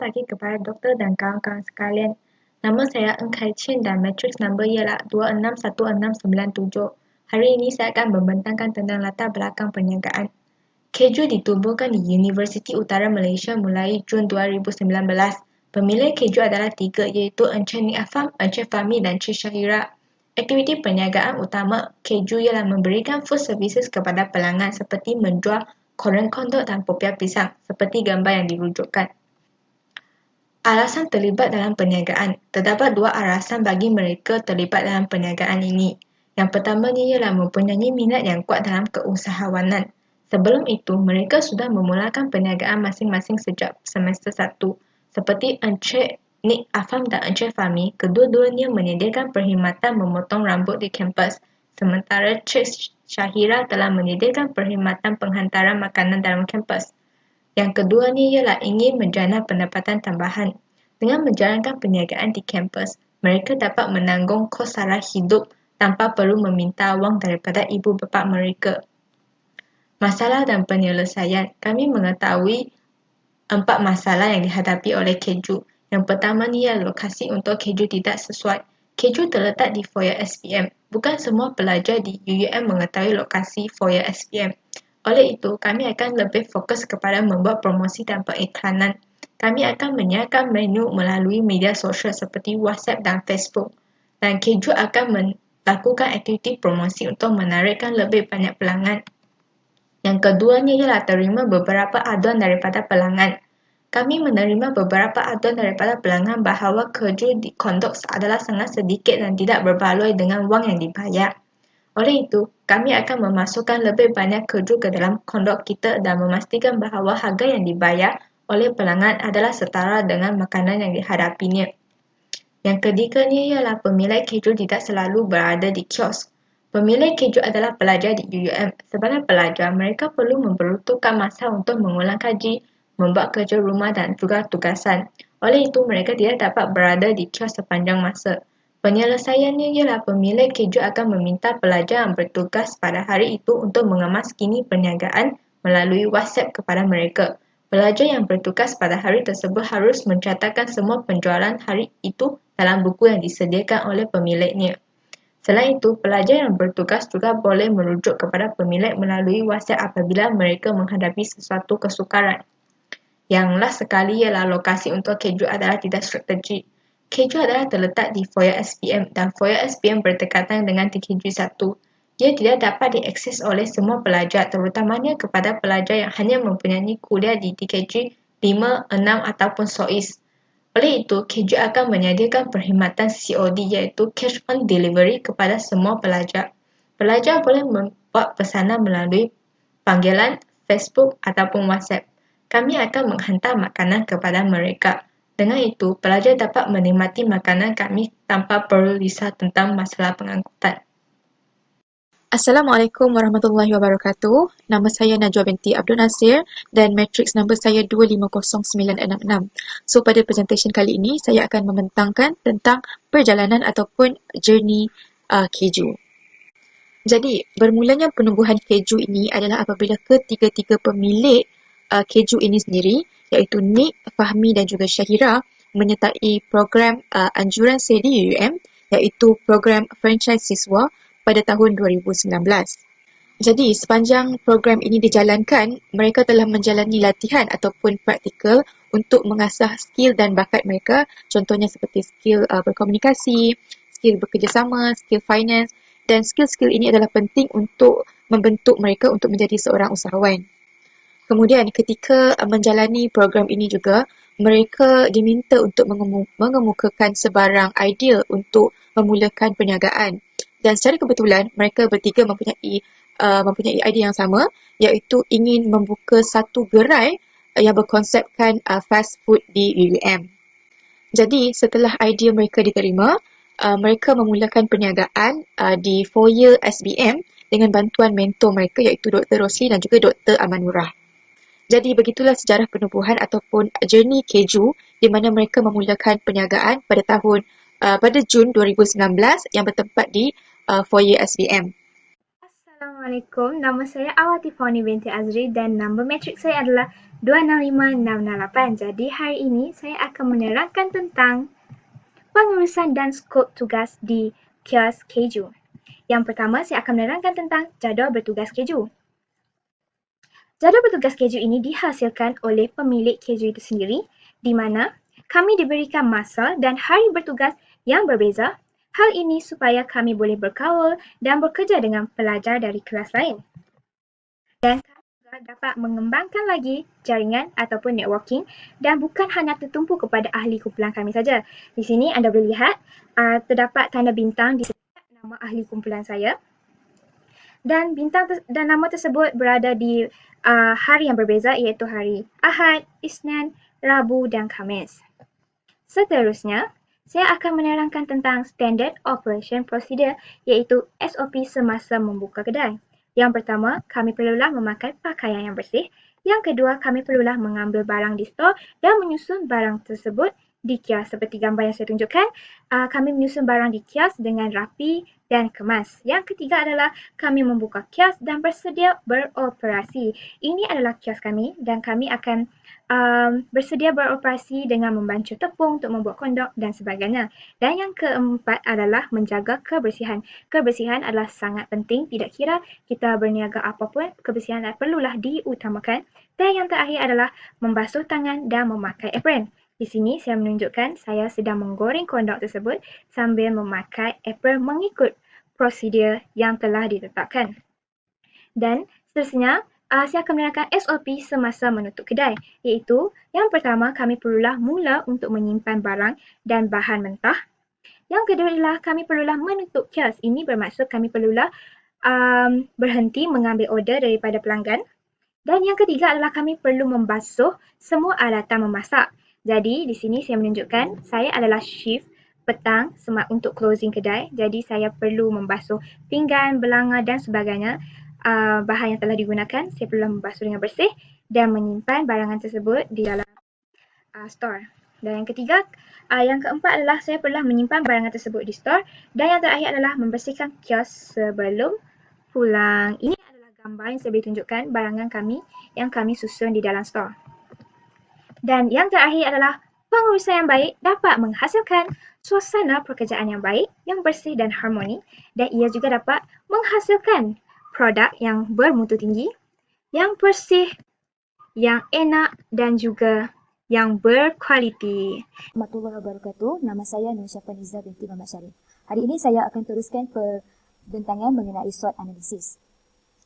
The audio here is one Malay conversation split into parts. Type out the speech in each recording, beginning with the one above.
pagi kepada doktor dan kawan-kawan sekalian. Nama saya Eng Kai Chin dan matriks number ialah 261697. Hari ini saya akan membentangkan tentang latar belakang perniagaan. KEJU ditubuhkan di Universiti Utara Malaysia mulai Jun 2019. Pemilik KEJU adalah tiga iaitu Encik Nik Afam, Encik Fahmi dan Cik Syahira. Aktiviti perniagaan utama KEJU ialah memberikan food services kepada pelanggan seperti menjual koren kondok dan popiah pisang seperti gambar yang dirujukkan. Alasan terlibat dalam perniagaan. Terdapat dua alasan bagi mereka terlibat dalam perniagaan ini. Yang pertamanya ialah mempunyai minat yang kuat dalam keusahawanan. Sebelum itu, mereka sudah memulakan perniagaan masing-masing sejak semester 1. Seperti Encik Nik Afam dan Encik Fahmi, kedua-duanya menyediakan perkhidmatan memotong rambut di kampus. Sementara Cik Syahira telah menyediakan perkhidmatan penghantaran makanan dalam kampus. Yang keduanya ialah ingin menjana pendapatan tambahan. Dengan menjalankan perniagaan di kampus, mereka dapat menanggung kos sara hidup tanpa perlu meminta wang daripada ibu bapa mereka. Masalah dan penyelesaian. Kami mengetahui 4 masalah yang dihadapi oleh KEJU. Yang pertama ialah lokasi untuk KEJU tidak sesuai. KEJU terletak di foyer SPM. Bukan semua pelajar di UUM mengetahui lokasi foyer SPM. Oleh itu, kami akan lebih fokus kepada membuat promosi dan pengiklanan. Kami akan menyiarkan menu melalui media sosial seperti WhatsApp dan Facebook. Dan KEJU akan melakukan aktiviti promosi untuk menarikkan lebih banyak pelanggan. Yang keduanya ialah terima beberapa aduan daripada pelanggan. Kami menerima beberapa aduan daripada pelanggan bahawa KEJU di kondok adalah sangat sedikit dan tidak berbaloi dengan wang yang dibayar. Oleh itu, kami akan memasukkan lebih banyak KEJU ke dalam kondok kita dan memastikan bahawa harga yang dibayar oleh pelanggan adalah setara dengan makanan yang dihadapinya. Yang ketiganya ialah pemilik KEJU tidak selalu berada di kios. Pemilik KEJU adalah pelajar di UUM. Sebagai pelajar, mereka perlu memperuntukkan masa untuk mengulang kaji, membuat kerja rumah dan juga tugasan. Oleh itu, mereka tidak dapat berada di kios sepanjang masa. Penyelesaiannya ialah pemilik KEJU akan meminta pelajar yang bertugas pada hari itu untuk mengemaskini perniagaan melalui WhatsApp kepada mereka. Pelajar yang bertugas pada hari tersebut harus mencatatkan semua penjualan hari itu dalam buku yang disediakan oleh pemiliknya. Selain itu, pelajar yang bertugas juga boleh merujuk kepada pemilik melalui WhatsApp apabila mereka menghadapi sesuatu kesukaran. Yang last sekali ialah lokasi untuk KEJU adalah tidak strategik. KEJU adalah terletak di foyer SPM dan foyer SPM berdekatan dengan TKJ 1. Ia tidak dapat diakses oleh semua pelajar, terutamanya kepada pelajar yang hanya mempunyai kuliah di TKJ 5, 6 ataupun SOIS. Oleh itu, KEJU akan menyediakan perkhidmatan COD iaitu Cash on Delivery kepada semua pelajar. Pelajar boleh membuat pesanan melalui panggilan, Facebook ataupun WhatsApp. Kami akan menghantar makanan kepada mereka. Dengan itu, pelajar dapat menikmati makanan kami tanpa perlu risau tentang masalah pengangkutan. Assalamualaikum warahmatullahi wabarakatuh. Nama saya Najwa binti Abdul Nasir dan matriks number saya 250966. So, pada presentation kali ini, saya akan membentangkan tentang perjalanan ataupun journey KEJU. Jadi, bermulanya penubuhan KEJU ini adalah apabila ketiga-tiga pemilik KEJU ini sendiri, iaitu Nik, Fahmi dan juga Syahira, menyertai program anjuran SEDI UUM, iaitu program franchise siswa pada tahun 2019. Jadi, sepanjang program ini dijalankan, mereka telah menjalani latihan ataupun praktikal untuk mengasah skill dan bakat mereka, contohnya seperti skill berkomunikasi, skill bekerjasama, skill finance, dan skill-skill ini adalah penting untuk membentuk mereka untuk menjadi seorang usahawan. Kemudian, ketika menjalani program ini juga, mereka diminta untuk mengemukakan sebarang idea untuk memulakan perniagaan. Dan secara kebetulan, mereka bertiga mempunyai idea yang sama, iaitu ingin membuka satu gerai yang berkonsepkan fast food di UUM. Jadi, setelah idea mereka diterima, mereka memulakan perniagaan di foyer SBM dengan bantuan mentor mereka iaitu Dr. Rosli dan juga Dr. Amanurah. Jadi, begitulah sejarah penubuhan ataupun journey KEJU di mana mereka memulakan perniagaan pada Jun 2019 yang bertempat di foyer SBM. Assalamualaikum Assalamualaikum, nama saya Awati Fawni binti Azri dan nombor matrik saya adalah 265668. Jadi hari ini saya akan menerangkan tentang pengurusan dan skop tugas di kios keju. Yang pertama, saya akan menerangkan tentang jadual bertugas keju. Jadual bertugas keju ini dihasilkan oleh pemilik keju itu sendiri, di mana kami diberikan masa dan hari bertugas yang berbeza. Hal ini supaya kami boleh berkaul dan bekerja dengan pelajar dari kelas lain. Dan kami juga dapat mengembangkan lagi jaringan ataupun networking dan bukan hanya tertumpu kepada ahli kumpulan kami saja. Di sini anda boleh lihat terdapat tanda bintang di setiap nama ahli kumpulan saya. Dan bintang dan nama tersebut berada di hari yang berbeza, iaitu hari Ahad, Isnin, Rabu dan Khamis. Seterusnya, saya akan menerangkan tentang Standard Operation Procedure, iaitu SOP semasa membuka kedai. Yang pertama, kami perlulah memakai pakaian yang bersih. Yang kedua, kami perlulah mengambil barang di stor dan menyusun barang tersebut di kios. Seperti gambar yang saya tunjukkan, kami menyusun barang di kios dengan rapi dan kemas. Yang ketiga adalah kami membuka kios dan bersedia beroperasi. Ini adalah kios kami dan kami akan bersedia beroperasi dengan membancuh tepung untuk membuat kondok dan sebagainya. Dan yang keempat adalah menjaga kebersihan. Kebersihan adalah sangat penting, tidak kira kita berniaga apapun, kebersihan perlulah diutamakan. Dan yang terakhir adalah membasuh tangan dan memakai apron. Di sini saya menunjukkan saya sedang menggoreng kondok tersebut sambil memakai apron mengikut prosedur yang telah ditetapkan. Dan seterusnya, saya akan menerangkan SOP semasa menutup kedai, iaitu yang pertama kami perlulah mula untuk menyimpan barang dan bahan mentah. Yang kedua adalah kami perlulah menutup kios. Ini bermaksud kami perlulah berhenti mengambil order daripada pelanggan. Dan yang ketiga adalah kami perlu membasuh semua alatan memasak. Jadi di sini saya menunjukkan saya adalah shift petang untuk closing kedai. Jadi saya perlu membasuh pinggan, belanga dan sebagainya. Bahan yang telah digunakan, saya perlu membasuh dengan bersih dan menyimpan barangan tersebut di dalam store. Dan yang ketiga, yang keempat adalah saya perlu menyimpan barangan tersebut di store. Dan yang terakhir adalah membersihkan kios sebelum pulang. Ini adalah gambar yang saya boleh tunjukkan barangan kami yang kami susun di dalam store. Dan yang terakhir adalah pengurusan yang baik dapat menghasilkan suasana pekerjaan yang baik, yang bersih dan harmoni, dan ia juga dapat menghasilkan produk yang bermutu tinggi, yang bersih, yang enak dan juga yang berkualiti. Warahmatullahi wabarakatuh. Nama saya Nur Syafa Nizar binti Muhammad Syarif. Hari ini saya akan teruskan perbincangan mengenai SWOT analisis.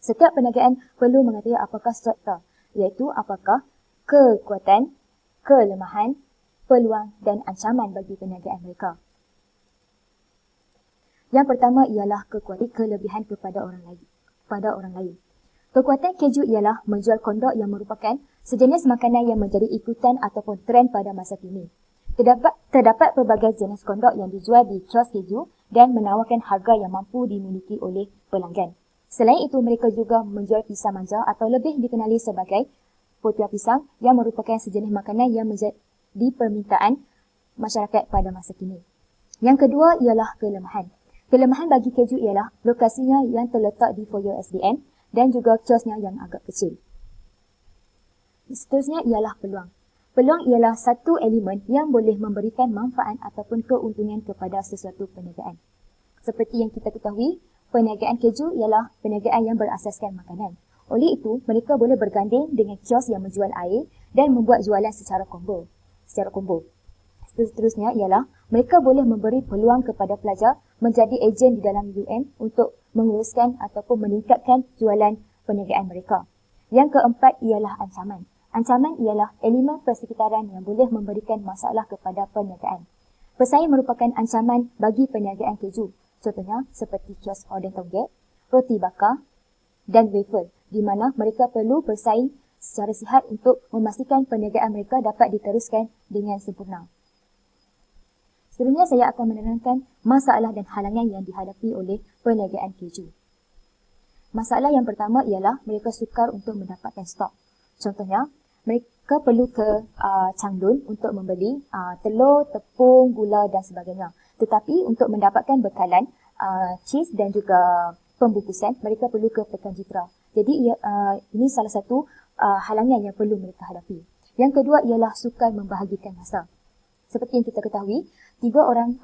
Setiap perniagaan perlu mengetahui apakah SWOT itu, iaitu apakah kekuatan, kelemahan, peluang dan ancaman bagi perniagaan mereka. Yang pertama ialah kelebihan kepada orang lain. Kekuatan keju ialah menjual kondok yang merupakan sejenis makanan yang menjadi ikutan ataupun trend pada masa kini. Terdapat pelbagai jenis kondok yang dijual di kios keju dan menawarkan harga yang mampu dimiliki oleh pelanggan. Selain itu, mereka juga menjual pisang manja atau lebih dikenali sebagai potua pisang yang merupakan sejenis makanan yang menjadi permintaan masyarakat pada masa kini. Yang kedua ialah kelemahan. Kelemahan bagi keju ialah lokasinya yang terletak di foyer SDN dan juga kiosnya yang agak kecil. Seterusnya ialah peluang. Peluang ialah satu elemen yang boleh memberikan manfaat ataupun keuntungan kepada sesuatu perniagaan. Seperti yang kita ketahui, perniagaan keju ialah perniagaan yang berasaskan makanan. Oleh itu, mereka boleh berganding dengan kios yang menjual air dan membuat jualan secara combo. Seterusnya ialah mereka boleh memberi peluang kepada pelajar menjadi ejen di dalam UM untuk menguruskan ataupun meningkatkan jualan perniagaan mereka. Yang keempat ialah ancaman. Ancaman ialah elemen persekitaran yang boleh memberikan masalah kepada perniagaan. Pesaing merupakan ancaman bagi perniagaan keju. Contohnya seperti kios orden tonggek, roti bakar dan wafer, di mana mereka perlu bersaing secara sihat untuk memastikan perniagaan mereka dapat diteruskan dengan sempurna. Seterusnya saya akan menerangkan masalah dan halangan yang dihadapi oleh perniagaan keju. Masalah yang pertama ialah mereka sukar untuk mendapatkan stok. Contohnya, mereka perlu ke Changlun untuk membeli telur, tepung, gula dan sebagainya. Tetapi untuk mendapatkan bekalan cheese dan juga pembungkusan, mereka perlu ke pekan jitra. Jadi ini salah satu halangan yang perlu mereka hadapi. Yang kedua ialah sukar membahagikan masa. Seperti yang kita ketahui, 3 orang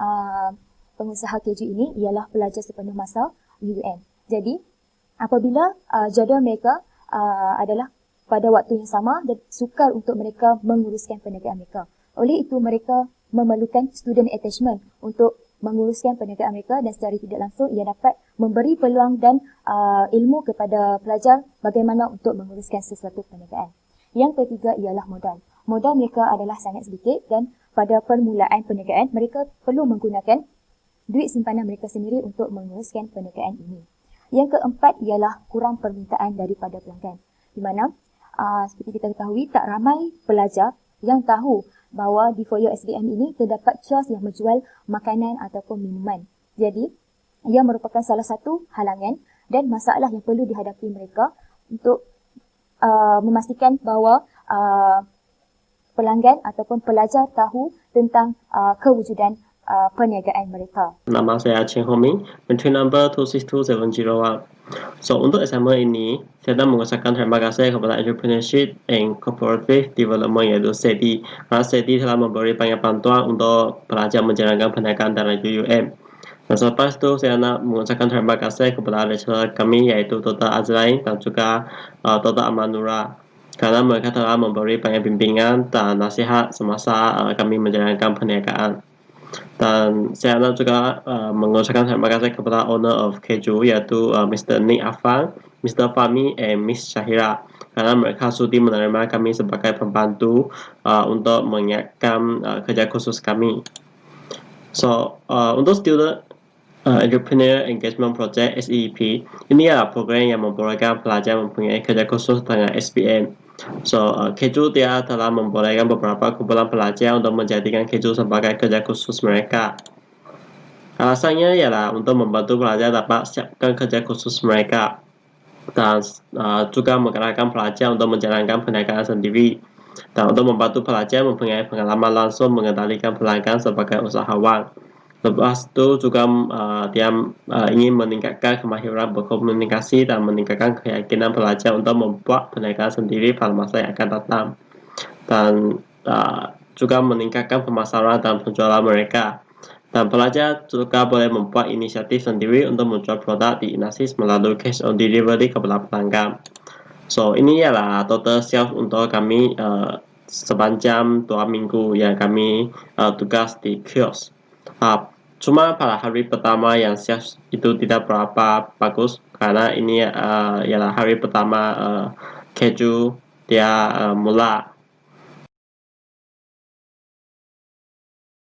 pengusaha keju ini ialah pelajar sepenuh masa UUM. Jadi, apabila jadual mereka adalah pada waktu yang sama dan sukar untuk mereka menguruskan perniagaan mereka. Oleh itu, mereka memerlukan student attachment untuk menguruskan perniagaan mereka dan secara tidak langsung ia dapat memberi peluang dan ilmu kepada pelajar bagaimana untuk menguruskan sesuatu perniagaan. Yang ketiga ialah modal. Modal mereka adalah sangat sedikit dan pada permulaan perniagaan mereka perlu menggunakan duit simpanan mereka sendiri untuk menguruskan perniagaan ini. Yang keempat ialah kurang permintaan daripada pelanggan. Di mana seperti kita ketahui tak ramai pelajar yang tahu bahawa di For Your SBM ini terdapat kios yang menjual makanan ataupun minuman. Jadi, ia merupakan salah satu halangan dan masalah yang perlu dihadapi mereka untuk memastikan bahawa pelanggan ataupun pelajar tahu tentang kewujudan perniagaan mereka. Nama saya Chen Hongming, entry number 262701. So, untuk assignment ini, saya mengucapkan terima kasih kepada Entrepreneurship and Cooperative Development iaitu SEDI. Karena SEDI telah memberi banyak bantuan untuk pelajar menjalankan perniagaan dalam UUM. Dan selepas itu, saya nak mengucapkan terima kasih kepada lecturer kami iaitu Dr. Azrain dan juga Dr. Amanura. Karena mereka telah memberi banyak bimbingan dan nasihat semasa kami menjalankan perniagaan. Dan saya nak juga mengucapkan terima kasih kepada owner of Keju yaitu Mr. Nick Afan, Mr. Fahmi, and Miss Syahira karena mereka sudi menerima kami sebagai pembantu untuk mengingatkan kerja khusus kami. So, untuk student Entrepreneur Engagement Project SEEP, ini adalah program yang membolehkan pelajar mempunyai kerja khusus dengan SPM. So, Keju dia telah membolehkan beberapa kumpulan pelajar untuk menjadikan Keju sebagai kerja khusus mereka. Alasannya ialah untuk membantu pelajar dapat siapkan kerja khusus mereka dan juga menggerakkan pelajar untuk menjalankan perniagaan sendiri dan untuk membantu pelajar mempunyai pengalaman langsung mengendalikan pelanggan sebagai usahawan. Lepas itu juga dia ingin meningkatkan kemahiran berkomunikasi dan meningkatkan keyakinan pelajar untuk membuat perniagaan sendiri pada masa yang akan datang. Dan juga meningkatkan pemasaran dan penjualan mereka. Dan pelajar juga boleh membuat inisiatif sendiri untuk menjual produk di Inasis melalui cash on delivery kepada pelanggan. So, ini ialah total sales untuk kami sepanjang 2 minggu yang kami tugas di kios. Cuma pada hari pertama yang sales itu tidak berapa bagus karena ini ialah hari pertama Keju dia mula